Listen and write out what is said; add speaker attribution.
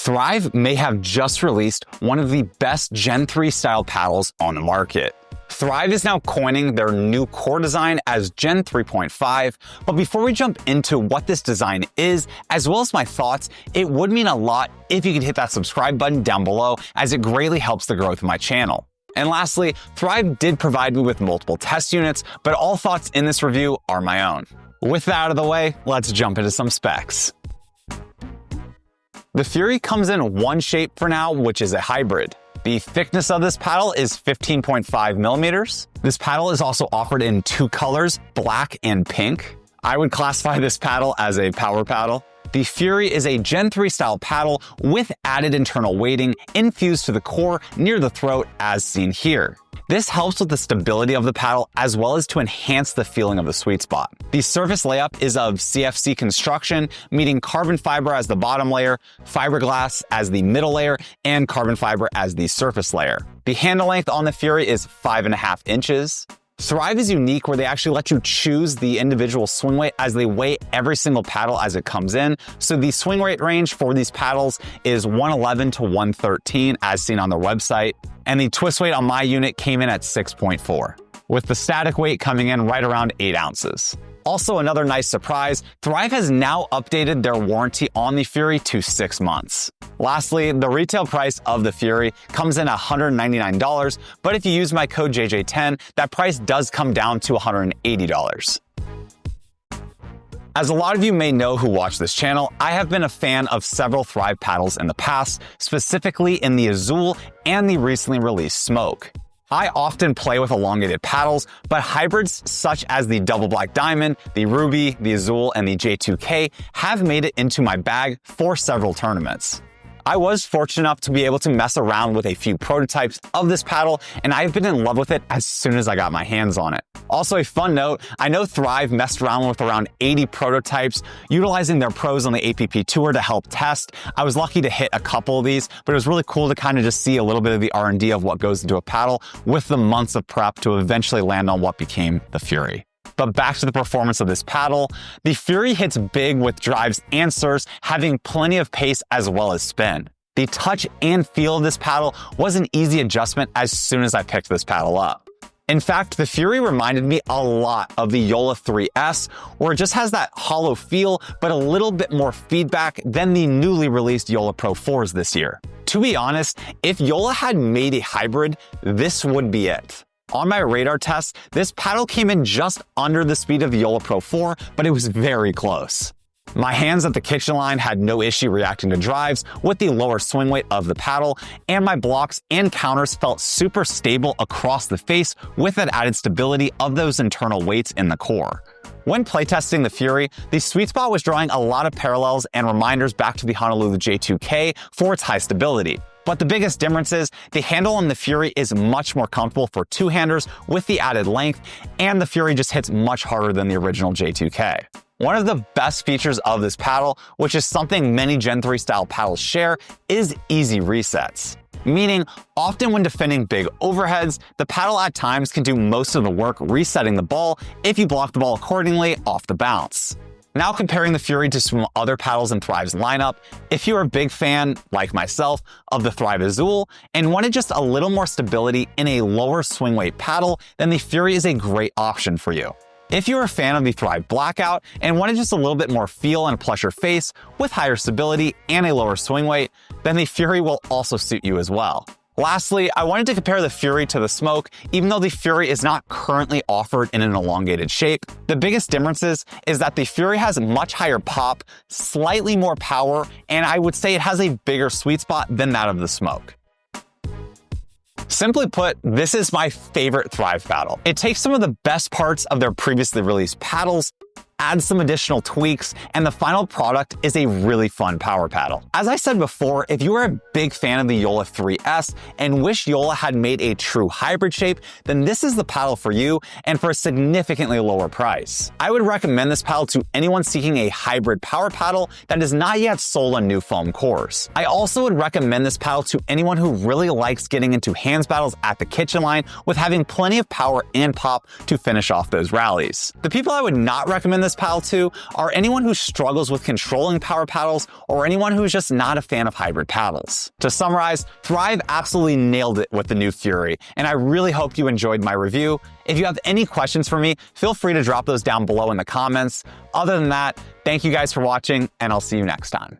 Speaker 1: Thrive may have just released one of the best Gen 3 style paddles on the market. Thrive is now coining their new core design as Gen 3.5, but before we jump into what this design is, as well as my thoughts, it would mean a lot if you could hit that subscribe button down below, as it greatly helps the growth of my channel. And lastly, Thrive did provide me with multiple test units, but all thoughts in this review are my own. With that out of the way, let's jump into some specs. The Fury comes in one shape for now, which is a hybrid. The thickness of this paddle is 15.5 millimeters. This paddle is also offered in two colors, black and pink. I would classify this paddle as a power paddle. The Fury is a Gen 3 style paddle with added internal weighting infused to the core near the throat as seen here. This helps with the stability of the paddle as well as to enhance the feeling of the sweet spot. The surface layup is of CFC construction, meaning carbon fiber as the bottom layer, fiberglass as the middle layer, and carbon fiber as the surface layer. The handle length on the Fury is 5.5 inches. Thrive is unique where they actually let you choose the individual swing weight as they weigh every single paddle as it comes in. So the swing weight range for these paddles is 111 to 113 as seen on their website. And the twist weight on my unit came in at 6.4, with the static weight coming in right around 8 ounces. Also, another nice surprise, Thrive has now updated their warranty on the Fury to 6 months. Lastly, the retail price of the Fury comes in at $199, but if you use my code JJ10, that price does come down to $180. As a lot of you may know who watch this channel, I have been a fan of several Thrive paddles in the past, specifically in the Azul and the recently released Smoke. I often play with elongated paddles, but hybrids such as the Double Black Diamond, the Ruby, the Azul, and the J2K have made it into my bag for several tournaments. I was fortunate enough to be able to mess around with a few prototypes of this paddle, and I've been in love with it as soon as I got my hands on it. Also, a fun note, I know Thrive messed around with around 80 prototypes, utilizing their pros on the APP Tour to help test. I was lucky to hit a couple of these, but it was really cool to kind of just see a little bit of the R&D of what goes into a paddle with the months of prep to eventually land on what became the Fury. But back to the performance of this paddle, the Fury hits big with drives and serves, having plenty of pace as well as spin. The touch and feel of this paddle was an easy adjustment as soon as I picked this paddle up. In fact, the Fury reminded me a lot of the Yola 3S, where it just has that hollow feel, but a little bit more feedback than the newly released Yola Pro 4s this year. To be honest, if Yola had made a hybrid, this would be it. On my radar test, this paddle came in just under the speed of the Yola Pro 4, but it was very close. My hands at the kitchen line had no issue reacting to drives with the lower swing weight of the paddle, and my blocks and counters felt super stable across the face with that added stability of those internal weights in the core. When playtesting the Fury, the sweet spot was drawing a lot of parallels and reminders back to the Honolulu J2K for its high stability. But the biggest difference is the handle on the Fury is much more comfortable for two-handers with the added length, and the Fury just hits much harder than the original J2K. One of the best features of this paddle, which is something many Gen 3 style paddles share, is easy resets. Meaning, often when defending big overheads, the paddle at times can do most of the work resetting the ball if you block the ball accordingly off the bounce. Now comparing the Fury to some other paddles in Thrive's lineup, if you're a big fan, like myself, of the Thrive Azul and wanted just a little more stability in a lower swing weight paddle, then the Fury is a great option for you. If you're a fan of the Thrive Blackout and wanted just a little bit more feel and a plusher face with higher stability and a lower swing weight, then the Fury will also suit you as well. Lastly, I wanted to compare the Fury to the Smoke, even though the Fury is not currently offered in an elongated shape. The biggest differences is that the Fury has much higher pop, slightly more power, and I would say it has a bigger sweet spot than that of the Smoke. Simply put, this is my favorite Thrive paddle. It takes some of the best parts of their previously released paddles, adds some additional tweaks, and the final product is a really fun power paddle. As I said before, if you are a big fan of the Yola 3S and wish Yola had made a true hybrid shape, then this is the paddle for you and for a significantly lower price. I would recommend this paddle to anyone seeking a hybrid power paddle that is not yet sold on new foam cores. I also would recommend this paddle to anyone who really likes getting into hands battles at the kitchen line with having plenty of power and pop to finish off those rallies. The people I would not recommend this this paddle to are anyone who struggles with controlling power paddles or anyone who's just not a fan of hybrid paddles. To summarize, Thrive absolutely nailed it with the new Fury, and I really hope you enjoyed my review. If you have any questions for me, feel free to drop those down below in the comments. Other than that, thank you guys for watching, and I'll see you next time.